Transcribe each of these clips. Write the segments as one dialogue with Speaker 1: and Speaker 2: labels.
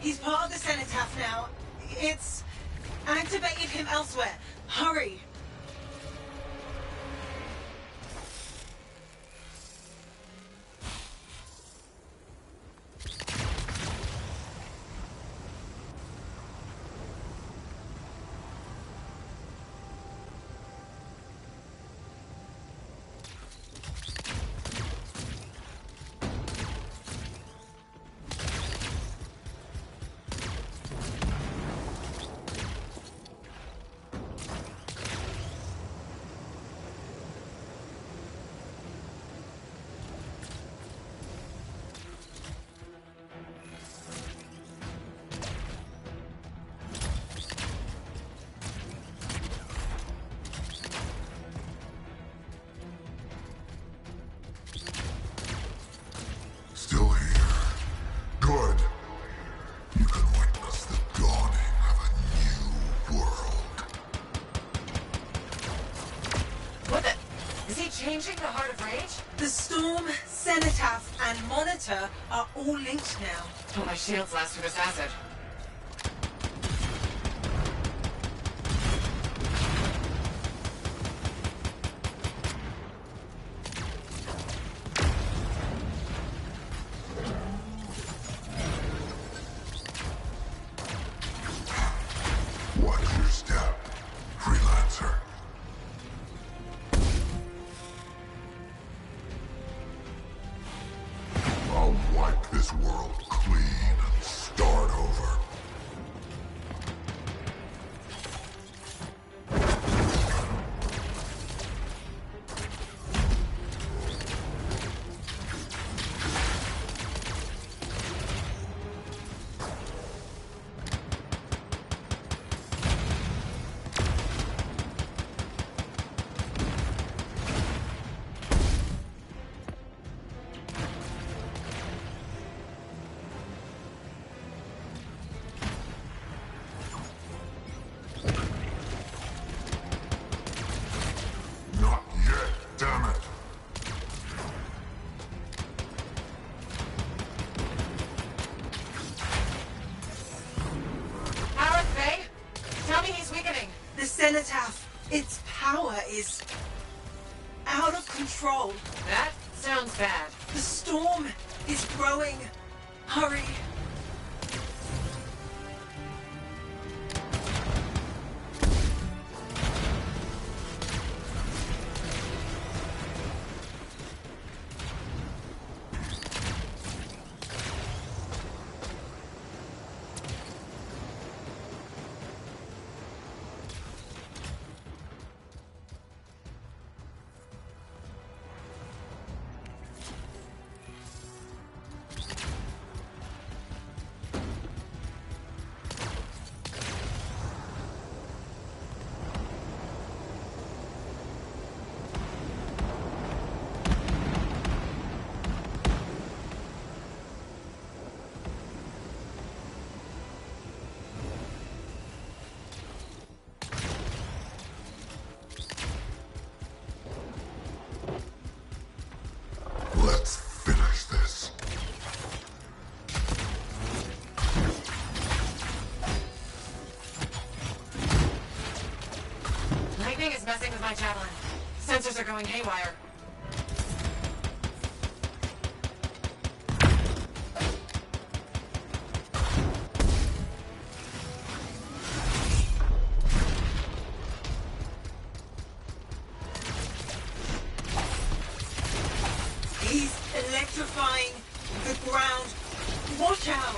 Speaker 1: He's part of the cenotaph now. It's activated him elsewhere. Hurry.
Speaker 2: Still here. Good. You can witness the dawning of a new world.
Speaker 3: What the? Is he changing the Heart of Rage?
Speaker 1: The Storm, Cenotaph, and Monitor are all linked now.
Speaker 3: Oh, my shields last through this acid.
Speaker 2: Watch your step, freelancer. I'll wipe this world clean and start over. Not yet, damn it.
Speaker 3: Howard, Faye? Tell me he's weakening.
Speaker 1: The Cenotaph, its power is out of control.
Speaker 3: That sounds bad.
Speaker 1: The Storm is growing. Hurry.
Speaker 2: Let's finish this.
Speaker 3: Lightning is messing with my javelin. Sensors are going haywire.
Speaker 1: He's electrifying the ground. Watch out!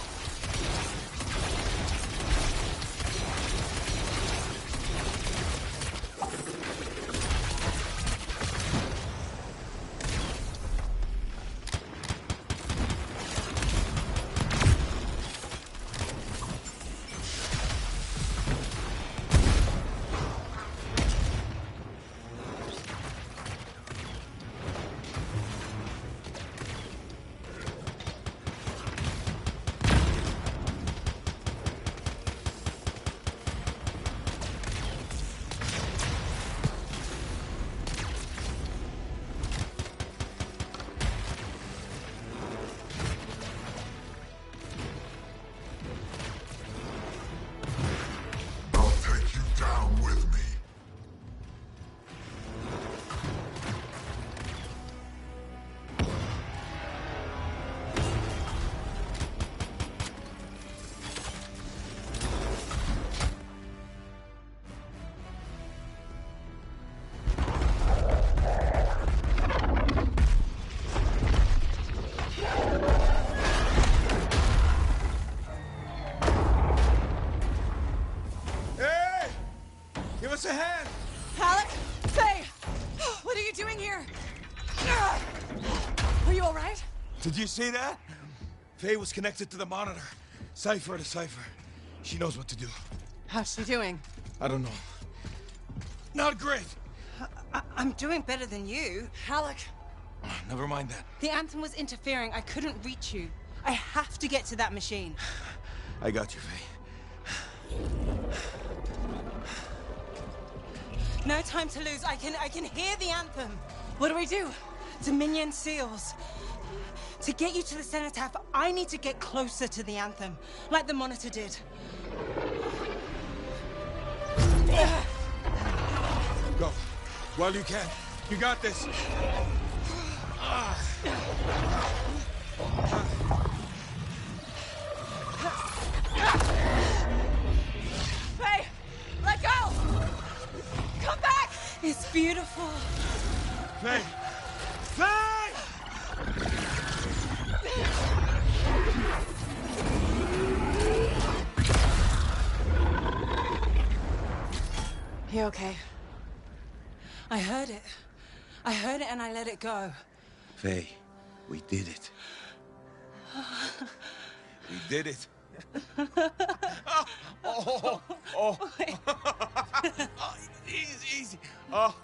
Speaker 4: us a hand!
Speaker 5: Alec! Faye! What are you doing here? Are you all right?
Speaker 4: Did you see that? Faye was connected to the monitor. Cipher to cipher. She knows what to do.
Speaker 5: How's she doing?
Speaker 4: I don't know. Not great.
Speaker 1: I'm doing better than you.
Speaker 5: Alec!
Speaker 4: Never mind that.
Speaker 1: The Anthem was interfering. I couldn't reach you. I have to get to that machine.
Speaker 4: I got you, Faye.
Speaker 1: No time to lose. I can hear the Anthem.
Speaker 5: What do we do?
Speaker 1: Dominion seals. To get you to the cenotaph, I need to get closer to the Anthem, like the Monitor did.
Speaker 4: Go. While you can. You got this.
Speaker 5: Faye! Let go! Come back!
Speaker 1: It's beautiful.
Speaker 4: Faye! Faye!
Speaker 5: You okay?
Speaker 1: I heard it. I heard it and I let it go.
Speaker 4: Faye, we did it. We did it. Oh. Easy. Oh.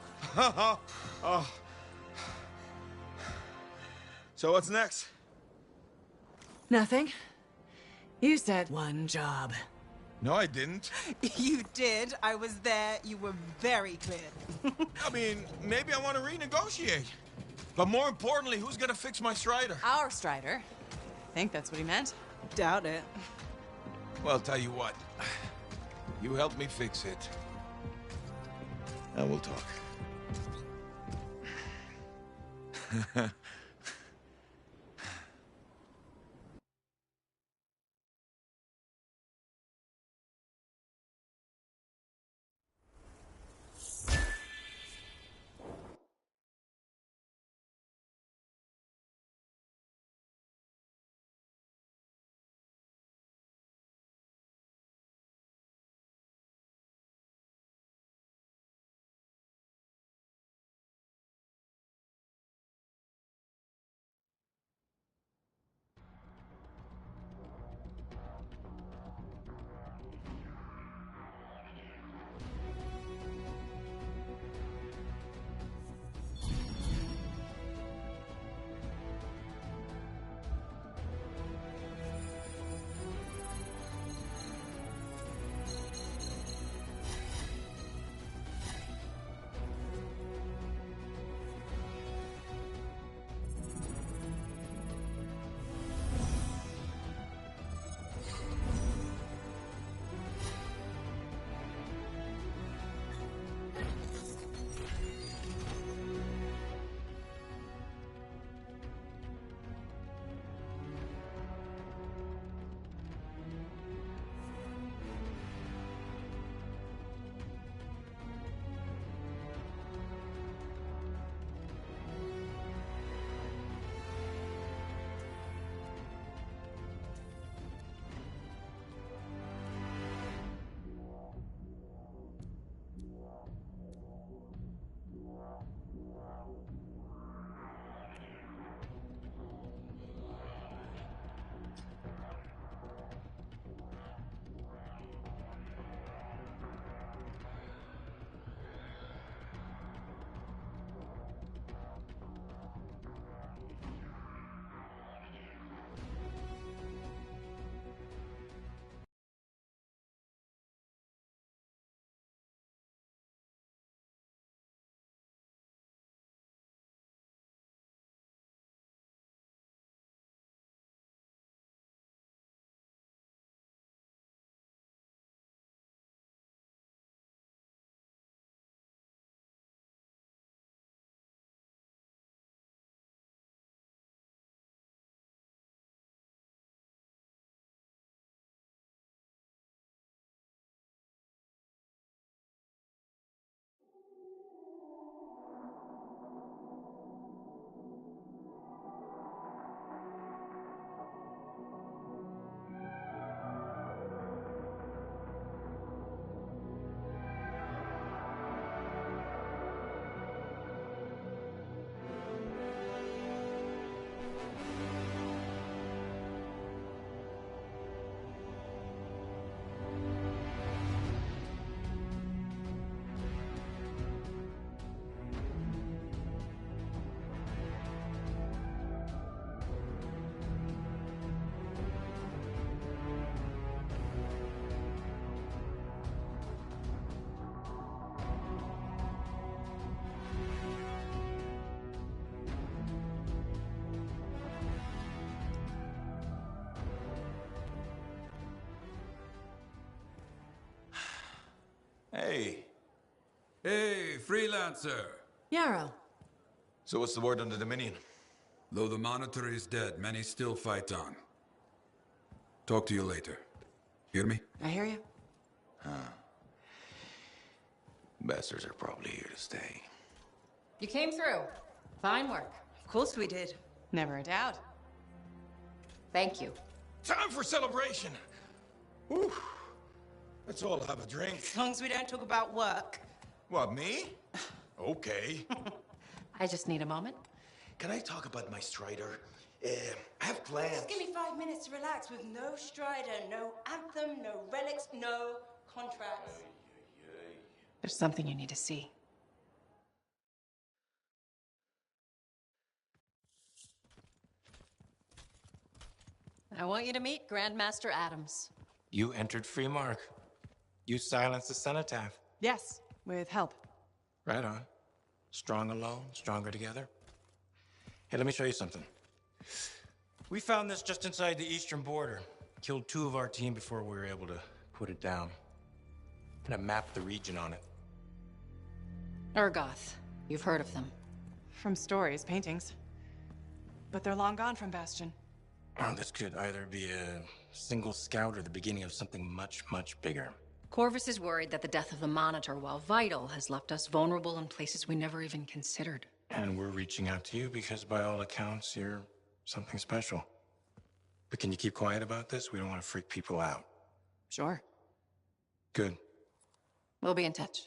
Speaker 4: So what's next?
Speaker 5: Nothing. You said one job.
Speaker 4: No, I didn't.
Speaker 1: You did. I was there. You were very clear.
Speaker 4: I mean, maybe I want to renegotiate. But more importantly, who's gonna fix my Strider?
Speaker 5: Our Strider. I think that's what he meant.
Speaker 1: Doubt it.
Speaker 4: Well, tell you what. You help me fix it. And we'll talk. Hey.
Speaker 6: Hey, freelancer.
Speaker 5: Yarrow.
Speaker 4: So what's the word on the Dominion?
Speaker 6: Though the Monitor is dead, many still fight on. Talk to you later. Hear me?
Speaker 5: I hear you.
Speaker 4: Bastards are probably here to stay.
Speaker 5: You came through. Fine work.
Speaker 1: Of course we did.
Speaker 5: Never a doubt. Thank you.
Speaker 4: Time for celebration! Whew. Let's all have a drink.
Speaker 1: As long as we don't talk about work.
Speaker 4: What, me? Okay.
Speaker 5: I just need a moment.
Speaker 4: Can I talk about my Strider? I have plans.
Speaker 1: Just give me 5 minutes to relax with no Strider, no anthem, no relics, no contracts.
Speaker 5: There's something you need to see. I want you to meet Grandmaster Adams.
Speaker 7: You entered Free Mark. You silenced the Cenotaph.
Speaker 5: Yes, with help.
Speaker 7: Right on. Strong alone, stronger together. Hey, let me show you something. We found this just inside the eastern border. Killed 2 of our team before we were able to put it down. And I mapped the region on it.
Speaker 5: Urgoth. You've heard of them.
Speaker 8: From stories, paintings. But they're long gone from Bastion.
Speaker 7: Oh, this could either be a single scout or the beginning of something much, much bigger.
Speaker 5: Corvus is worried that the death of the Monitor, while vital, has left us vulnerable in places we never even considered.
Speaker 7: And we're reaching out to you because by all accounts, you're something special. But can you keep quiet about this? We don't want to freak people out.
Speaker 8: Sure.
Speaker 7: Good.
Speaker 5: We'll be in touch.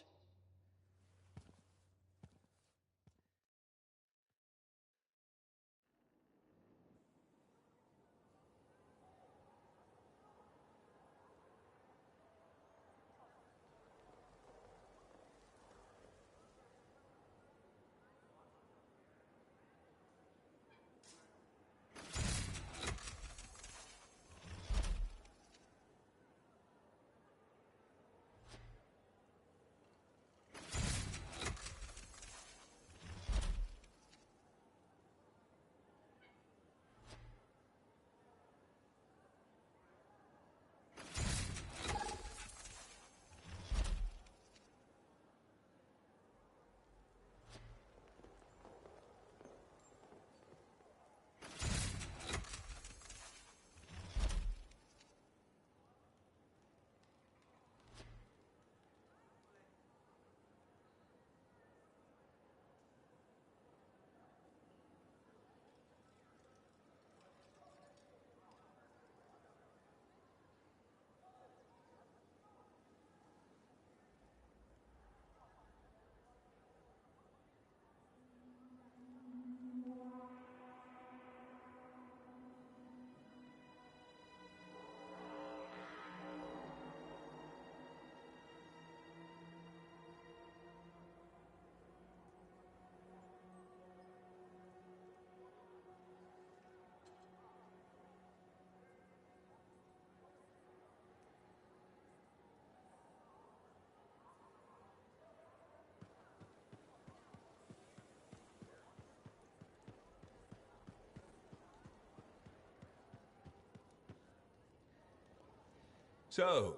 Speaker 9: So,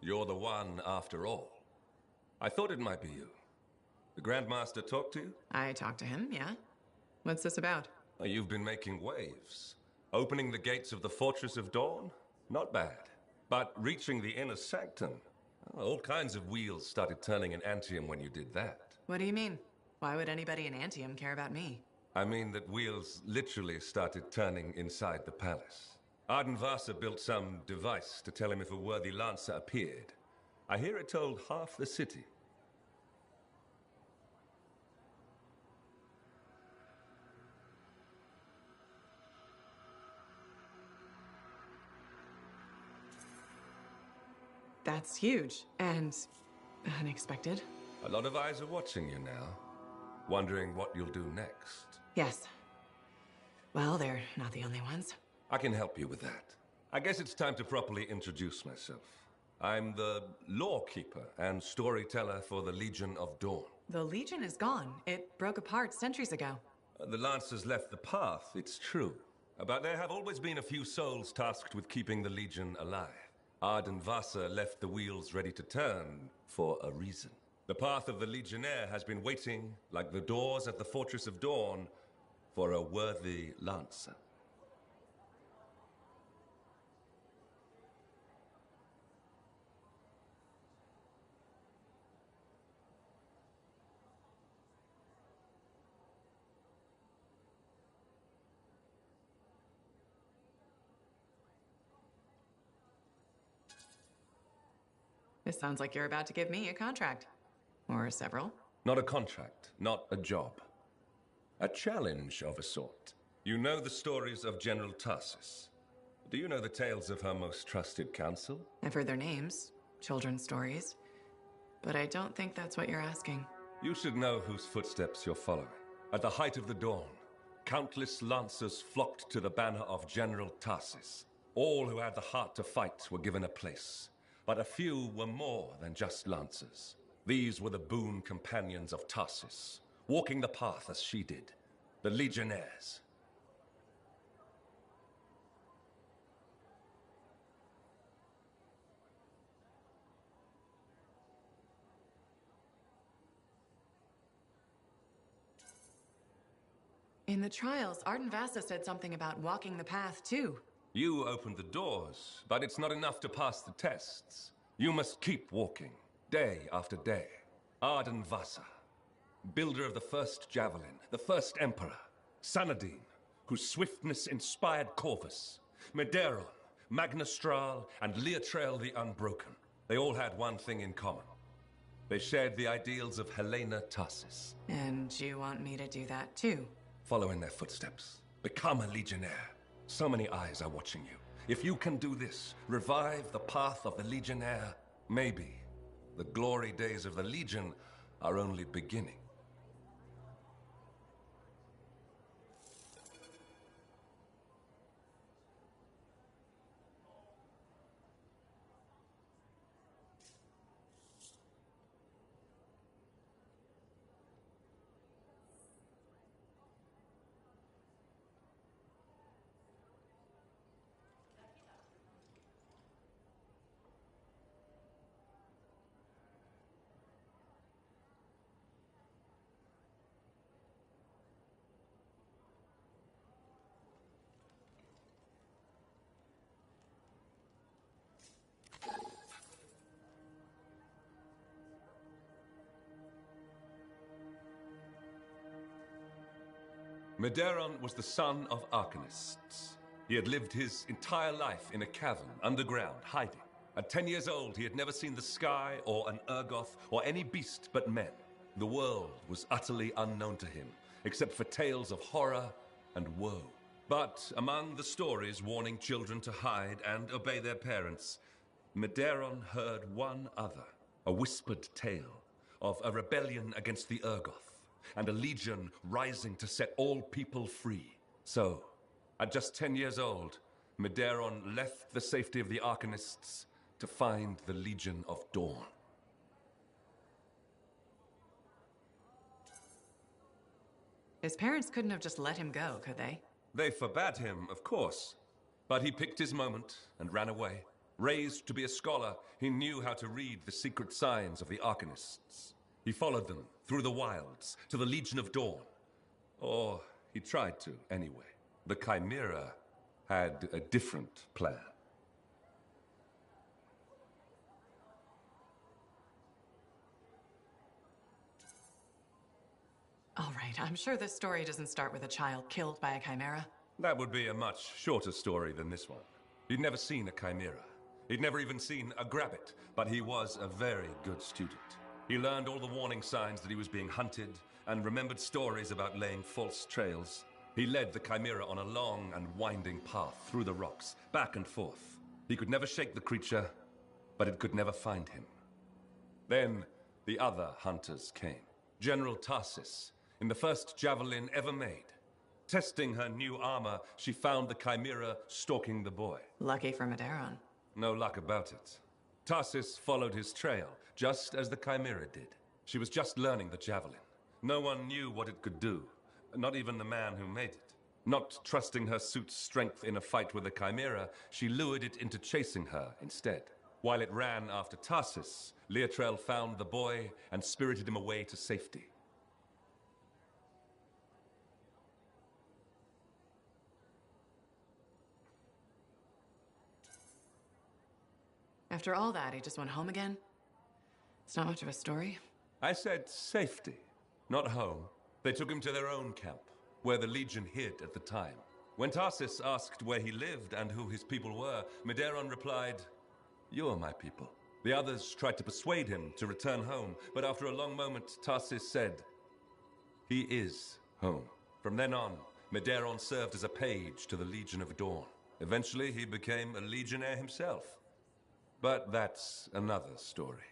Speaker 9: you're the one after all. I thought it might be you. The Grandmaster talked to you?
Speaker 8: I talked to him, yeah. What's this about?
Speaker 9: You've been making waves. Opening the gates of the Fortress of Dawn? Not bad. But reaching the inner sanctum? All kinds of wheels started turning in Antium when you did that.
Speaker 8: What do you mean? Why would anybody in Antium care about me?
Speaker 9: I mean that wheels literally started turning inside the palace. Ardenvasa built some device to tell him if a worthy lancer appeared. I hear it told half the city.
Speaker 8: That's huge and unexpected.
Speaker 9: A lot of eyes are watching you now, wondering what you'll do next.
Speaker 8: Yes. Well, they're not the only ones.
Speaker 9: I can help you with that. I guess it's time to properly introduce myself. I'm the lawkeeper and storyteller for the Legion of Dawn.
Speaker 8: The Legion is gone. It broke apart centuries ago.
Speaker 9: The Lancers left the path, it's true. But there have always been a few souls tasked with keeping the Legion alive. Arden Vasa left the wheels ready to turn for a reason. The path of the Legionnaire has been waiting, like the doors at the Fortress of Dawn, for a worthy lancer.
Speaker 8: This sounds like you're about to give me a contract. Or several.
Speaker 9: Not a contract, not a job. A challenge of a sort. You know the stories of General Tarsus. Do you know the tales of her most trusted counsel?
Speaker 8: I've heard their names, children's stories. But I don't think that's what you're asking.
Speaker 9: You should know whose footsteps you're following. At the height of the dawn, countless lancers flocked to the banner of General Tarsus. All who had the heart to fight were given a place. But a few were more than just lancers. These were the boon companions of Tarsus, walking the path as she did, the Legionnaires.
Speaker 8: In the trials, Arden Vasa said something about walking the path, too.
Speaker 9: You opened the doors, but it's not enough to pass the tests. You must keep walking, day after day. Arden Vasa, builder of the first javelin, the first emperor. Sanadine, whose swiftness inspired Corvus. Medeiron, Magnastral, and Leotrail the Unbroken. They all had one thing in common. They shared the ideals of Helena Tarsus.
Speaker 8: And you want me to do that, too?
Speaker 9: Follow in their footsteps. Become a Legionnaire. So many eyes are watching you. If you can do this, revive the path of the Legionnaire, maybe the glory days of the Legion are only beginning. Medeiron was the son of arcanists. He had lived his entire life in a cavern, underground, hiding. At 10 years old, he had never seen the sky or an Urgoth or any beast but men. The world was utterly unknown to him, except for tales of horror and woe. But among the stories warning children to hide and obey their parents, Medeiron heard one other, a whispered tale of a rebellion against the Urgoth, and a legion rising to set all people free. So, at just 10 years old, Medeiron left the safety of the Arcanists to find the Legion of Dawn.
Speaker 8: His parents couldn't have just let him go, could they?
Speaker 9: They forbade him, of course, but he picked his moment and ran away. Raised to be a scholar, he knew how to read the secret signs of the Arcanists. He followed them through the wilds to the Legion of Dawn. Or he tried to, anyway. The Chimera had a different plan.
Speaker 8: All right, I'm sure this story doesn't start with a child killed by a chimera.
Speaker 9: That would be a much shorter story than this one. He'd never seen a chimera. He'd never even seen a grabbit, but he was a very good student. He learned all the warning signs that he was being hunted and remembered stories about laying false trails. He led the chimera on a long and winding path through the rocks, back and forth. He could never shake the creature, but it could never find him. Then the other hunters came. General Tarsus, in the first javelin ever made. Testing her new armor, she found the chimera stalking the boy.
Speaker 8: Lucky for Medeiron.
Speaker 9: No luck about it. Tarsus followed his trail, just as the chimera did. She was just learning the javelin. No one knew what it could do, not even the man who made it. Not trusting her suit's strength in a fight with a chimera, she lured it into chasing her instead. While it ran after Tarsus, Leotrel found the boy and spirited him away to safety.
Speaker 8: After all that, he just went home again? It's not much of a story.
Speaker 9: I said safety, not home. They took him to their own camp, where the Legion hid at the time. When Tarsus asked where he lived and who his people were, Medeiros replied, "You are my people." The others tried to persuade him to return home, but after a long moment, Tarsus said, "He is home." From then on, Medeiros served as a page to the Legion of Dawn. Eventually, he became a legionnaire himself. But that's another story.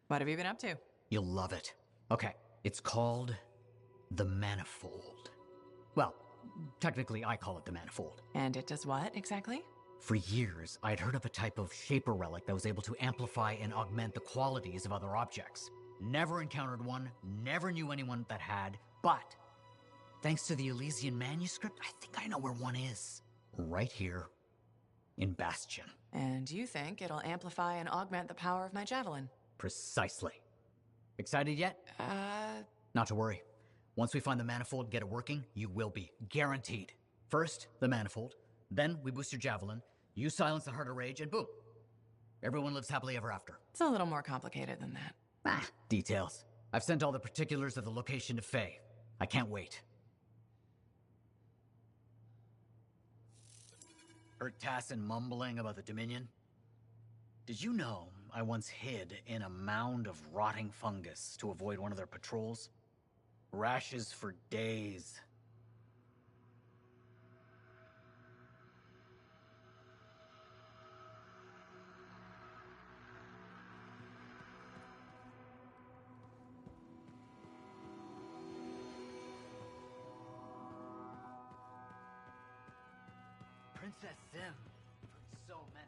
Speaker 8: What have you been up to?
Speaker 10: You'll love it. Okay, it's called the Manifold. Well, technically I call it the Manifold.
Speaker 8: And it does what, exactly?
Speaker 10: For years, I'd heard of a type of shaper relic that was able to amplify and augment the qualities of other objects. Never encountered one, never knew anyone that had, but thanks to the Elysian manuscript, I think I know where one is. Right here in Bastion.
Speaker 8: And you think it'll amplify and augment the power of my javelin?
Speaker 10: Precisely. Excited yet? Not to worry. Once we find the Manifold, get it working, you will be. Guaranteed. First, the Manifold. Then we boost your javelin, you silence the heart of rage, and boom. Everyone lives happily ever after.
Speaker 8: It's a little more complicated than that.
Speaker 10: Details. I've sent all the particulars of the location to Faye. I can't wait. Heard Tassin mumbling about the Dominion? Did you know I once hid in a mound of rotting fungus to avoid one of their patrols? Rashes for days. Princess Zim, so many.